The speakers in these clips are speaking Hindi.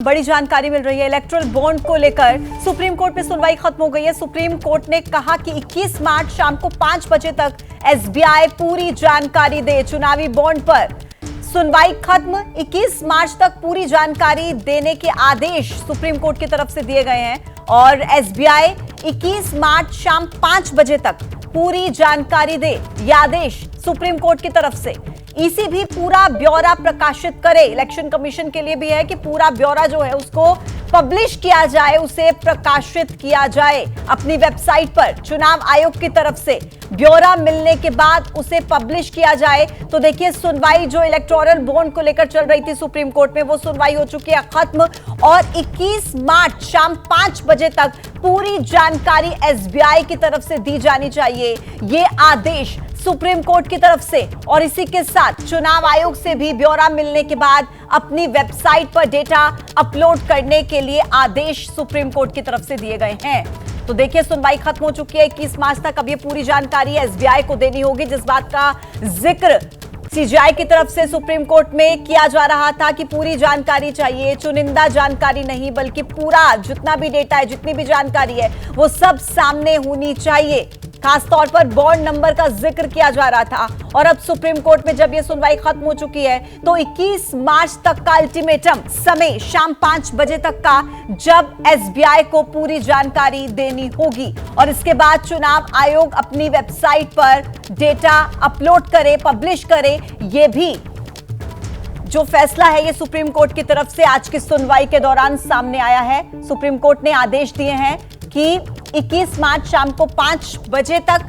बड़ी जानकारी मिल रही है इलेक्टोरल बॉन्ड को लेकर। सुप्रीम कोर्ट में सुनवाई खत्म हो गई है। सुप्रीम कोर्ट ने कहा कि 21 मार्च शाम को 5 बजे तक एसबीआई पूरी जानकारी दे चुनावी बॉन्ड पर। सुनवाई खत्म, 21 मार्च तक पूरी जानकारी देने के आदेश सुप्रीम कोर्ट की तरफ से दिए गए हैं और एसबीआई 21 मार्च शाम 5 बजे तक पूरी जानकारी दे, यह आदेश सुप्रीम कोर्ट की तरफ से। ईसी भी पूरा ब्यौरा प्रकाशित करे। इलेक्शन कमीशन के लिए भी है कि पूरा ब्यौरा जो है उसको पब्लिश किया जाए, उसे प्रकाशित किया जाए अपनी वेबसाइट पर। चुनाव आयोग की तरफ से ब्यौरा मिलने के बाद उसे पब्लिश किया जाए। तो देखिए, सुनवाई जो इलेक्टोरल बॉन्ड को लेकर चल रही थी सुप्रीम कोर्ट में, वो सुनवाई हो चुकी है खत्म और 21 मार्च शाम 5 बजे तक पूरी जानकारी एसबीआई की तरफ से दी जानी चाहिए, ये आदेश सुप्रीम कोर्ट की तरफ से। और इसी के साथ चुनाव आयोग से भी ब्यौरा मिलने के बाद अपनी वेबसाइट पर डेटा अपलोड करने के लिए आदेश सुप्रीम कोर्ट की तरफ से दिए गए हैं। तो देखिए, सुनवाई खत्म हो चुकी है 21 मार्च तक। अब ये पूरी जानकारी एसबीआई को देनी होगी, जिस बात का जिक्र सीजीआई की तरफ से सुप्रीम कोर्ट में किया जा रहा था कि पूरी जानकारी चाहिए, चुनिंदा जानकारी नहीं बल्कि पूरा जितना भी डेटा है, जितनी भी जानकारी है वो सब सामने होनी चाहिए। खासतौर पर बॉन्ड नंबर का जिक्र किया जा रहा था और अब सुप्रीम कोर्ट में जब यह सुनवाई खत्म हो चुकी है तो 21 मार्च तक का अल्टीमेटम समय, शाम 5 बजे तक का, जब एसबीआई को पूरी जानकारी देनी होगी और इसके बाद चुनाव आयोग अपनी वेबसाइट पर डेटा अपलोड करे, पब्लिश करे। यह भी जो फैसला है ये सुप्रीम कोर्ट की तरफ से आज की सुनवाई के दौरान सामने आया है। सुप्रीम कोर्ट ने आदेश दिए हैं कि 21 मार्च शाम को 5 बजे तक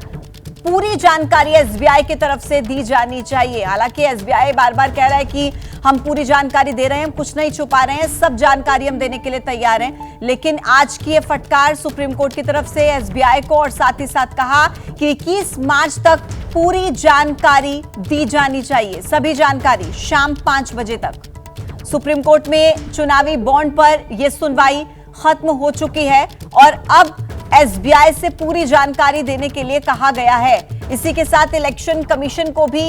पूरी जानकारी एसबीआई की तरफ से दी जानी चाहिए। हालांकि एसबीआई बार बार कह रहा है कि हम पूरी जानकारी दे रहे हैं, हम कुछ नहीं छुपा रहे हैं, सब जानकारी हम देने के लिए तैयार हैं। लेकिन आज की ये फटकार सुप्रीम कोर्ट की तरफ से एसबीआई को और साथ ही साथ कहा कि 21 मार्च तक पूरी जानकारी दी जानी चाहिए, सभी जानकारी शाम 5 बजे तक। सुप्रीम कोर्ट में चुनावी बॉन्ड पर यह सुनवाई खत्म हो चुकी है और अब एसबीआई से पूरी जानकारी देने के लिए कहा गया है। इसी के साथ इलेक्शन कमीशन को भी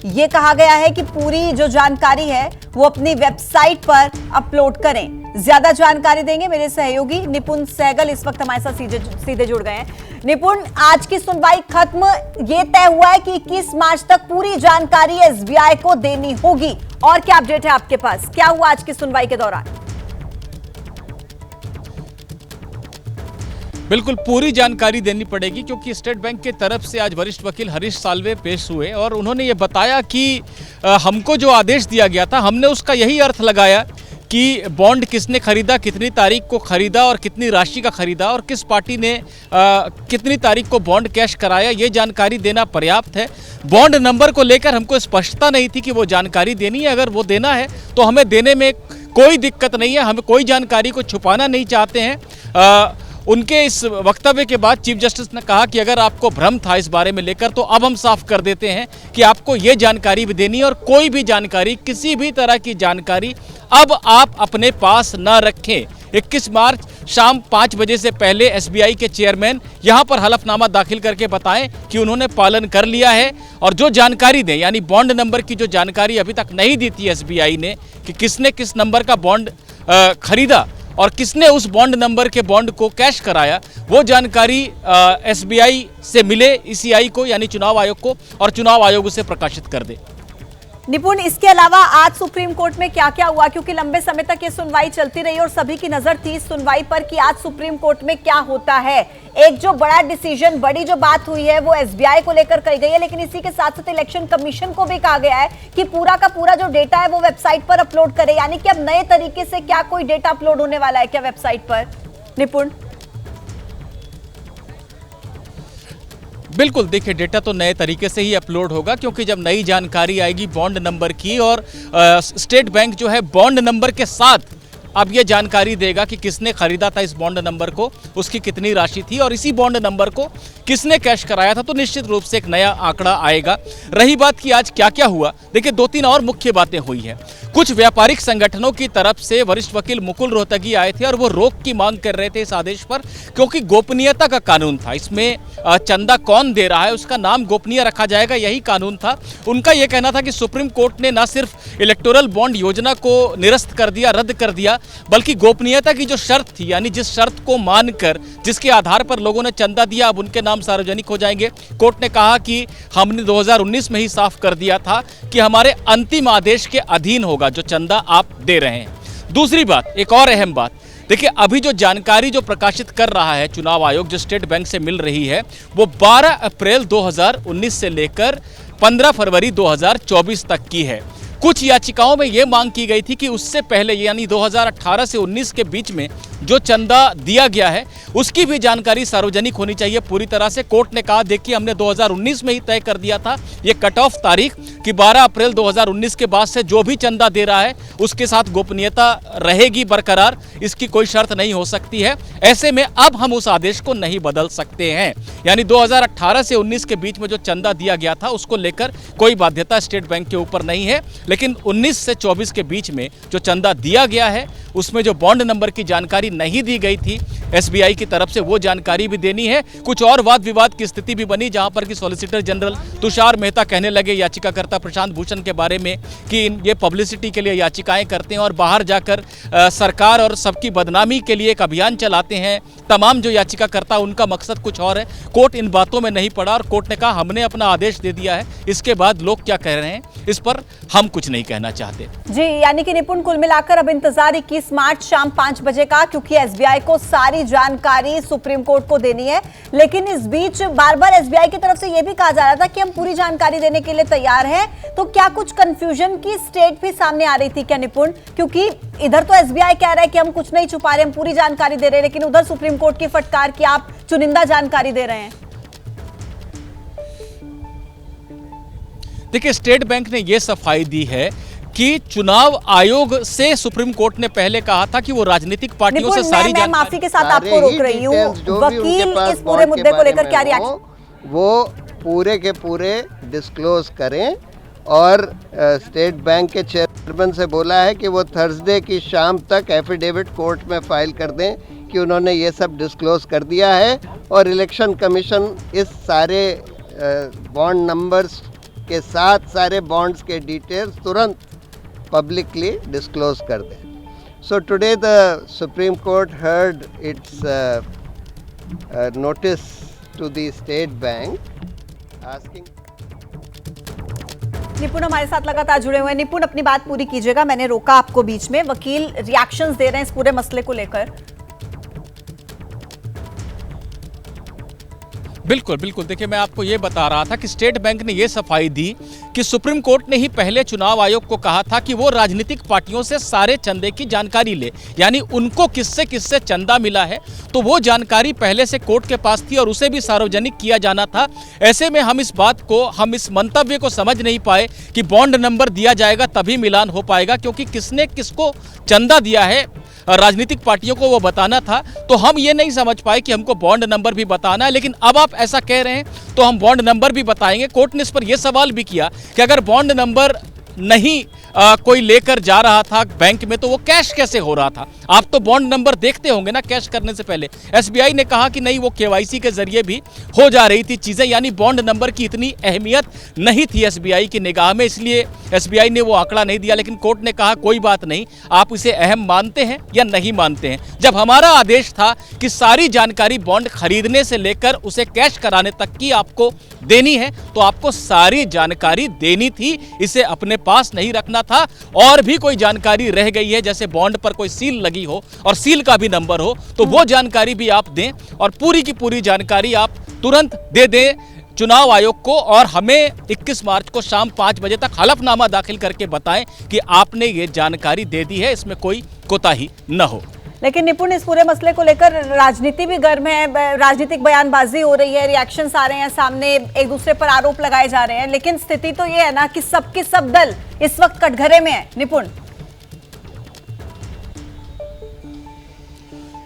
यह कहा गया है कि पूरी जो जानकारी है वो अपनी वेबसाइट पर अपलोड करें। ज्यादा जानकारी देंगे मेरे सहयोगी निपुण सहगल, इस वक्त हमारे साथ सीधे जुड़ गए हैं। निपुण, आज की सुनवाई खत्म, ये तय हुआ है कि 21 मार्च तक पूरी जानकारी एसबीआई को देनी होगी। और क्या अपडेट है आपके पास, क्या हुआ आज की सुनवाई के दौरान? बिल्कुल पूरी जानकारी देनी पड़ेगी क्योंकि स्टेट बैंक के तरफ से आज वरिष्ठ वकील हरीश साल्वे पेश हुए और उन्होंने ये बताया कि हमको जो आदेश दिया गया था हमने उसका यही अर्थ लगाया कि बॉन्ड किसने खरीदा, कितनी तारीख को खरीदा और कितनी राशि का खरीदा और किस पार्टी ने कितनी तारीख को बॉन्ड कैश कराया, ये जानकारी देना पर्याप्त है। बॉन्ड नंबर को लेकर हमको स्पष्टता नहीं थी कि वो जानकारी देनी है। अगर वो देना है तो हमें देने में कोई दिक्कत नहीं है, हमें कोई जानकारी को छुपाना नहीं चाहते हैं। उनके इस वक्तव्य के बाद चीफ जस्टिस ने कहा कि अगर आपको भ्रम था इस बारे में लेकर तो अब हम साफ कर देते हैं कि आपको ये जानकारी भी देनी है और कोई भी जानकारी, किसी भी तरह की जानकारी अब आप अपने पास न रखें। 21 मार्च शाम 5 बजे से पहले एसबीआई के चेयरमैन यहां पर हलफनामा दाखिल करके बताएं कि उन्होंने पालन कर लिया है और जो जानकारी दें, यानी बॉन्ड नंबर की जो जानकारी अभी तक नहीं दी थी एसबीआई ने कि किसने किस नंबर का बॉन्ड खरीदा और किसने उस बॉन्ड नंबर के बॉन्ड को कैश कराया, वो जानकारी एसबीआई से मिले ईसीआई को, यानी चुनाव आयोग को, और चुनाव आयोग उसे प्रकाशित कर दे। निपुण, इसके अलावा आज सुप्रीम कोर्ट में क्या क्या हुआ, क्योंकि लंबे समय तक ये सुनवाई चलती रही और सभी की नजर थी इस सुनवाई पर कि आज सुप्रीम कोर्ट में क्या होता है। एक जो बड़ा डिसीजन, बड़ी जो बात हुई है वो एसबीआई को लेकर कही गई है, लेकिन इसी के साथ साथ इलेक्शन कमीशन को भी कहा गया है कि पूरा का पूरा जो डेटा है वो वेबसाइट पर अपलोड करे। यानी कि अब नए तरीके से क्या कोई डेटा अपलोड होने वाला है क्या वेबसाइट पर, निपुण? बिल्कुल, देखिए, डेटा तो नए तरीके से ही अपलोड होगा क्योंकि जब नई जानकारी आएगी बॉन्ड नंबर की और स्टेट बैंक जो है बॉन्ड नंबर के साथ अब ये जानकारी देगा कि किसने खरीदा था इस बॉन्ड नंबर को, उसकी कितनी राशि थी और इसी बॉन्ड नंबर को किसने कैश कराया था, तो निश्चित रूप से एक नया आंकड़ा आएगा। रही बात कि आज क्या क्या हुआ, देखिए 2-3 और मुख्य बातें हुई हैं। कुछ व्यापारिक संगठनों की तरफ से वरिष्ठ वकील मुकुल रोहतगी आए थे और वो रोक की मांग कर रहे थे इस आदेश पर क्योंकि गोपनीयता का कानून था। इसमें चंदा कौन दे रहा है उसका नाम गोपनीय रखा जाएगा, यही कानून था। उनका यह कहना था कि सुप्रीम कोर्ट ने न सिर्फ इलेक्टोरल बॉन्ड योजना को निरस्त कर दिया, रद्द कर दिया, बल्कि गोपनीयता की जो शर्त थी, यानी जिस शर्त को मानकर जिसके आधार पर लोगों ने चंदा दिया अब उनके नाम सार्वजनिक हो जाएंगे। कोर्ट ने कहा कि हमने 2019 में ही साफ कर दिया था कि हमारे अंतिम आदेश के अधीन होगा जो चंदा आप दे रहे हैं। दूसरी बात, एक और अहम बात, देखिए अभी जो जानकारी जो प्रकाशित कर रहा है चुनाव आयोग, जो स्टेट बैंक से मिल रही है, वो 12 अप्रैल 2019 से लेकर 15 फरवरी 2024 तक की है। कुछ याचिकाओं में यह मांग की गई थी कि उससे पहले यानी 2018 से 19 के बीच में जो चंदा दिया गया है उसकी भी जानकारी सार्वजनिक होनी चाहिए पूरी तरह से। कोर्ट ने कहा देखिए हमने 2019 में ही तय कर दिया था ये कट ऑफ तारीख कि 12 अप्रैल 2019 के बाद से जो भी चंदा दे रहा है उसके साथ गोपनीयता रहेगी बरकरार, इसकी कोई शर्त नहीं हो सकती है। ऐसे में अब हम उस आदेश को नहीं बदल सकते हैं। यानी 2018 से 19 के बीच में जो चंदा दिया गया था उसको लेकर कोई बाध्यता स्टेट बैंक के ऊपर नहीं है, लेकिन 19 से 24 के बीच में जो चंदा दिया गया है उसमें जो बॉन्ड नंबर की जानकारी नहीं दी गई थी एसबीआई की तरफ से वो जानकारी भी देनी है। कुछ और वाद विवाद की स्थिति भी बनी जहां पर कि सॉलिसिटर जनरल तुषार मेहता कहने लगे याचिकाकर्ता प्रशांत भूषण के बारे में कि ये पब्लिसिटी के लिए याचिकाएं करते हैं और बाहर जाकर सरकार और सबकी बदनामी के लिए एक अभियान चलाते हैं। तमाम जो याचिकाकर्ता उनका मकसद कुछ और है। कोर्ट इन बातों में नहीं पड़ा और कोर्ट ने कहा हमने अपना आदेश दे दिया है, इसके बाद लोग क्या कह रहे हैं इस पर हम कुछ नहीं कहना चाहते। जी, यानी कि निपुण कुल मिलाकर अब इंतजार 21 मार्च शाम 5 बजे का, क्योंकि एसबीआई को सारी जानकारी सुप्रीम कोर्ट को देनी है। लेकिन इस बीच बार बार एसबीआई की तरफ से यह भी कहा जा रहा था कि हम पूरी जानकारी देने के लिए तैयार हैं। तो क्या कुछ कंफ्यूजन की स्टेट भी सामने आ रही थी क्या निपुण? क्योंकि इधर तो एसबीआई कह रहा है कि हम कुछ नहीं छुपा रहे, हम पूरी जानकारी दे रहे हैं, लेकिन उधर सुप्रीम कोर्ट की फटकार कि आप चुनिंदा जानकारी दे रहे हैं। देखिए स्टेट बैंक ने यह सफाई दी है कि चुनाव आयोग से सुप्रीम कोर्ट ने पहले कहा था कि वो राजनीतिक पार्टियों से सारी जानकारी। माफी के साथ आपको रोक रही हूँ, वकील इस पूरे मुद्दे को लेकर क्या रिएक्शन? वो पूरे के पूरे डिस्क्लोज करें और स्टेट बैंक के चेयरमैन से बोला है कि वो थर्सडे की शाम तक एफिडेविट कोर्ट में फाइल कर दें कि उन्होंने ये सब डिस्क्लोज कर दिया है और इलेक्शन कमीशन इस सारे बॉन्ड नंबर्स के साथ सारे बॉन्ड्स के डिटेल्स तुरंत पब्लिकली डिस्क्लोज कर दें। So today the supreme court heard its notice to the state bank asking. Nipun हमारे साथ लगातार जुड़े हुए हैं। निपुण अपनी बात पूरी कीजिएगा, मैंने रोका आपको बीच में। वकील रिएक्शंस दे रहे हैं इस पूरे मसले को लेकर। बिल्कुल बिल्कुल, देखिए मैं आपको ये बता रहा था कि स्टेट बैंक ने ये सफाई दी कि सुप्रीम कोर्ट ने ही पहले चुनाव आयोग को कहा था कि वो राजनीतिक पार्टियों से सारे चंदे की जानकारी ले, यानी उनको किससे किससे चंदा मिला है तो वो जानकारी पहले से कोर्ट के पास थी और उसे भी सार्वजनिक किया जाना था। ऐसे में हम इस बात को, हम इस मंतव्य को समझ नहीं पाए कि बॉन्ड नंबर दिया जाएगा तभी मिलान हो पाएगा, क्योंकि किसने किसको चंदा दिया है राजनीतिक पार्टियों को वो बताना था। तो हम ये नहीं समझ पाए कि हमको बॉन्ड नंबर भी बताना है, लेकिन अब आप ऐसा कह रहे हैं तो हम बॉन्ड नंबर भी बताएंगे। कोर्ट ने इस पर यह सवाल भी किया कि अगर बॉन्ड नंबर नहीं कोई लेकर जा रहा था बैंक में तो वो कैश कैसे हो रहा था? आप तो बॉन्ड नंबर देखते होंगे ना कैश करने से पहले। एसबीआई ने कहा कि नहीं, वो केवाईसी के जरिए भी हो जा रही थी चीजें, यानी बॉन्ड नंबर की इतनी अहमियत नहीं थी एसबीआई की निगाह में, इसलिए एसबीआई ने वो आंकड़ा नहीं दिया। लेकिन कोर्ट ने कहा कोई बात नहीं, आप इसे अहम मानते हैं या नहीं मानते हैं। जब हमारा आदेश था कि सारी जानकारी बॉन्ड खरीदने से लेकर उसे कैश कराने तक की आपको देनी है तो आपको सारी जानकारी देनी थी, इसे अपने पास नहीं रखना था। और भी कोई जानकारी रह गई है, जैसे बॉन्ड पर कोई सील लगी हो और सील का भी नंबर हो, तो वो जानकारी भी आप दें और पूरी की पूरी जानकारी आप तुरंत दे दें चुनाव आयोग को और हमें 21 मार्च को शाम 5 बजे तक हलफनामा दाखिल करके बताएं कि आपने ये जानकारी दे दी है, इसमें कोई कोताही न हो। लेकिन निपुण इस पूरे मसले को लेकर राजनीति भी गर्म है, राजनीतिक बयानबाजी हो रही है, रिएक्शंस आ रहे हैं सामने, एक दूसरे पर आरोप लगाए जा रहे हैं। लेकिन स्थिति तो ये है ना कि सबके सब दल इस वक्त कटघरे में है। निपुण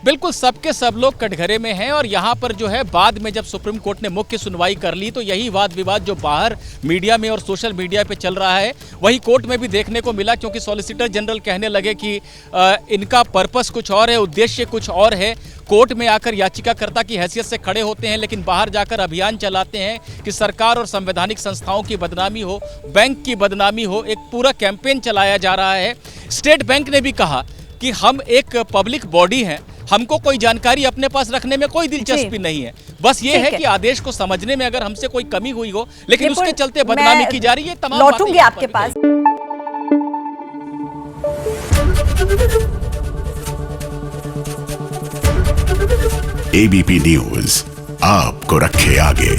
बिल्कुल, सबके सब लोग कटघरे में हैं और यहाँ पर जो है बाद में जब सुप्रीम कोर्ट ने मुख्य सुनवाई कर ली तो यही वाद विवाद जो बाहर मीडिया में और सोशल मीडिया पे चल रहा है वही कोर्ट में भी देखने को मिला, क्योंकि सॉलिसिटर जनरल कहने लगे कि इनका पर्पस कुछ और है, उद्देश्य कुछ और है। कोर्ट में आकर याचिकाकर्ता की हैसियत से खड़े होते हैं लेकिन बाहर जाकर अभियान चलाते हैं कि सरकार और संवैधानिक संस्थाओं की बदनामी हो, बैंक की बदनामी हो, एक पूरा कैंपेन चलाया जा रहा है। स्टेट बैंक ने भी कहा कि हम एक पब्लिक बॉडी हैं, हमको कोई जानकारी अपने पास रखने में कोई दिलचस्पी नहीं है। बस ये है कि आदेश को समझने में अगर हमसे कोई कमी हुई हो, लेकिन उसके चलते बदनामी की जा रही है। तमाम लौटूंगी आपके पास। एबीपी न्यूज आपको रखे आगे।